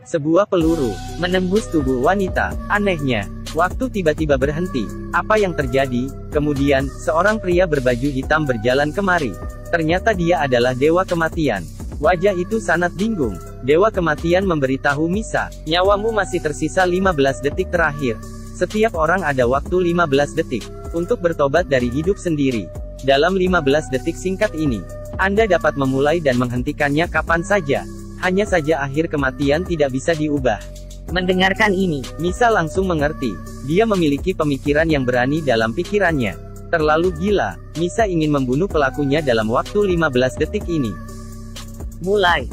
Sebuah peluru menembus tubuh wanita. Anehnya, waktu tiba-tiba berhenti. Apa yang terjadi? Kemudian, seorang pria berbaju hitam berjalan kemari. Ternyata dia adalah Dewa Kematian. Wajah itu sangat bingung. Dewa Kematian memberitahu Misa, nyawamu masih tersisa 15 detik terakhir. Setiap orang ada waktu 15 detik untuk bertobat dari hidup sendiri. Dalam 15 detik singkat ini, Anda dapat memulai dan menghentikannya kapan saja. Hanya saja akhir kematian tidak bisa diubah. Mendengarkan ini, Misa langsung mengerti. Dia memiliki pemikiran yang berani dalam pikirannya. Terlalu gila. Misa ingin membunuh pelakunya dalam waktu 15 detik ini. Mulai.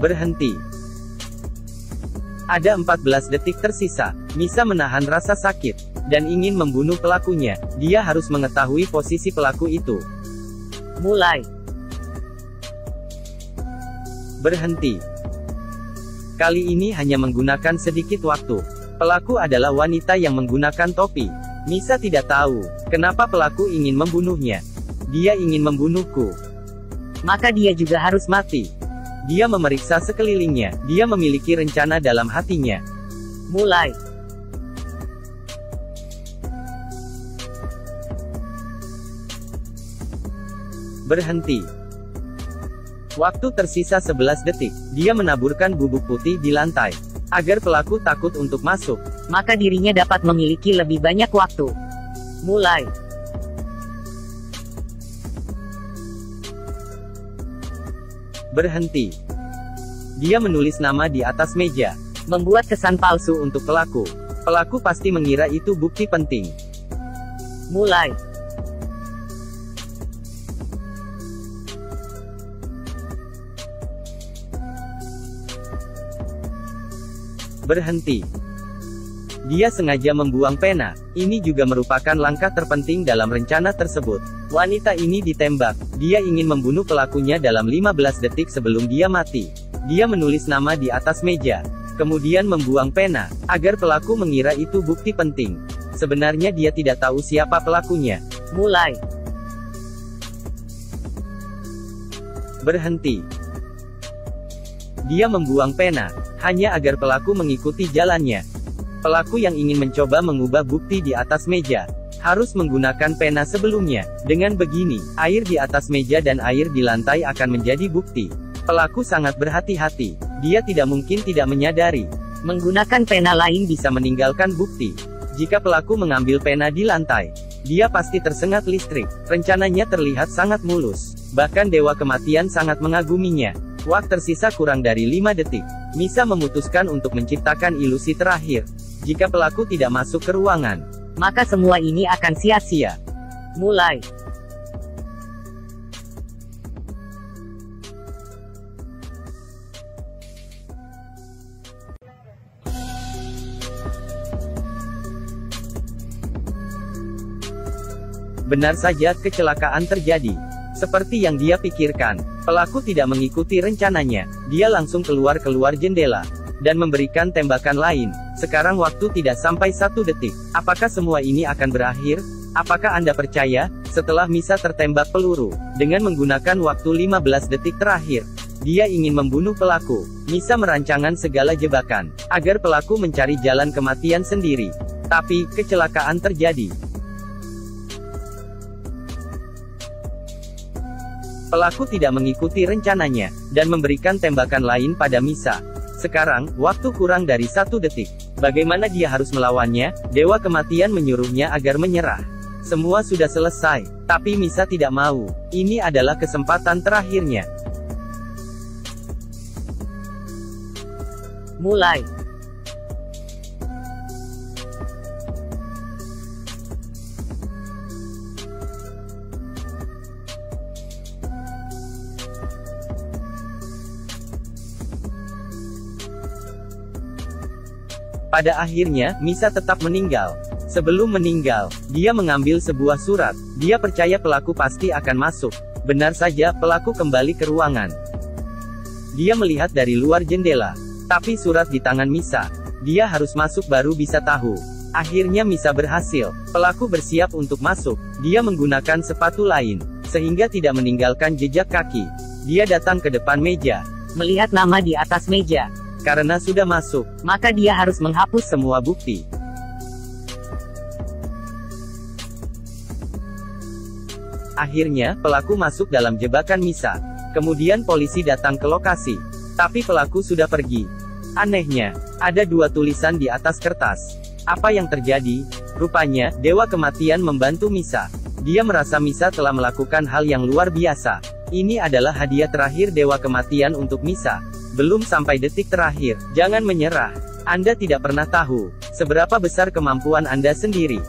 Berhenti. Ada 14 detik tersisa. Misa menahan rasa sakit dan ingin membunuh pelakunya. Dia harus mengetahui posisi pelaku itu. Mulai. Berhenti. Kali ini hanya menggunakan sedikit waktu. Pelaku adalah wanita yang menggunakan topi. Misa tidak tahu kenapa pelaku ingin membunuhnya. Dia ingin membunuhku. Maka dia juga harus mati. Dia memeriksa sekelilingnya. Dia memiliki rencana dalam hatinya. Mulai. Berhenti. Waktu tersisa 11 detik. Dia menaburkan bubuk putih di lantai, agar pelaku takut untuk masuk. Maka dirinya dapat memiliki lebih banyak waktu. Mulai. Berhenti. Dia menulis nama di atas meja, membuat kesan palsu untuk pelaku. Pelaku pasti mengira itu bukti penting. Mulai. Berhenti. Dia sengaja membuang pena. Ini juga merupakan langkah terpenting dalam rencana tersebut. Wanita ini ditembak. Dia ingin membunuh pelakunya dalam 15 detik sebelum dia mati. Dia menulis nama di atas meja, kemudian membuang pena, agar pelaku mengira itu bukti penting. Sebenarnya dia tidak tahu siapa pelakunya. Mulai. Berhenti. Dia membuang pena, hanya agar pelaku mengikuti jalannya. Pelaku yang ingin mencoba mengubah bukti di atas meja, harus menggunakan pena sebelumnya. Dengan begini, air di atas meja dan air di lantai akan menjadi bukti. Pelaku sangat berhati-hati. Dia tidak mungkin tidak menyadari. Menggunakan pena lain bisa meninggalkan bukti. Jika pelaku mengambil pena di lantai, dia pasti tersengat listrik. Rencananya terlihat sangat mulus. Bahkan Dewa Kematian sangat mengaguminya. Waktu tersisa kurang dari 5 detik. Misa memutuskan untuk menciptakan ilusi terakhir. Jika pelaku tidak masuk ke ruangan, maka semua ini akan sia-sia. Mulai. Benar saja, kecelakaan terjadi. Seperti yang dia pikirkan, pelaku tidak mengikuti rencananya. Dia langsung keluar jendela, dan memberikan tembakan lain. Sekarang waktu tidak sampai 1 detik. Apakah semua ini akan berakhir? Apakah Anda percaya? Setelah Misa tertembak peluru, dengan menggunakan waktu 15 detik terakhir, dia ingin membunuh pelaku. Misa merancangkan segala jebakan, agar pelaku mencari jalan kematian sendiri. Tapi, kecelakaan terjadi. Pelaku tidak mengikuti rencananya, dan memberikan tembakan lain pada Misa. Sekarang, waktu kurang dari 1 detik. Bagaimana dia harus melawannya? Dewa Kematian menyuruhnya agar menyerah. Semua sudah selesai, tapi Misa tidak mau. Ini adalah kesempatan terakhirnya. Mulai. Pada akhirnya, Misa tetap meninggal. Sebelum meninggal, dia mengambil sebuah surat. Dia percaya pelaku pasti akan masuk. Benar saja, pelaku kembali ke ruangan. Dia melihat dari luar jendela, tapi surat di tangan Misa. Dia harus masuk baru bisa tahu. Akhirnya Misa berhasil. Pelaku bersiap untuk masuk. Dia menggunakan sepatu lain. sehingga tidak meninggalkan jejak kaki. Dia datang ke depan meja. Melihat nama di atas meja, Karena sudah masuk, maka dia harus menghapus semua bukti. Akhirnya, pelaku masuk dalam jebakan Misa. Kemudian polisi datang ke lokasi. Tapi pelaku sudah pergi. Anehnya, ada 2 tulisan di atas kertas. Apa yang terjadi? Rupanya, Dewa Kematian membantu Misa. Dia merasa Misa telah melakukan hal yang luar biasa. Ini adalah hadiah terakhir Dewa Kematian untuk Misa. Belum sampai detik terakhir. Jangan menyerah. Anda tidak pernah tahu seberapa besar kemampuan Anda sendiri.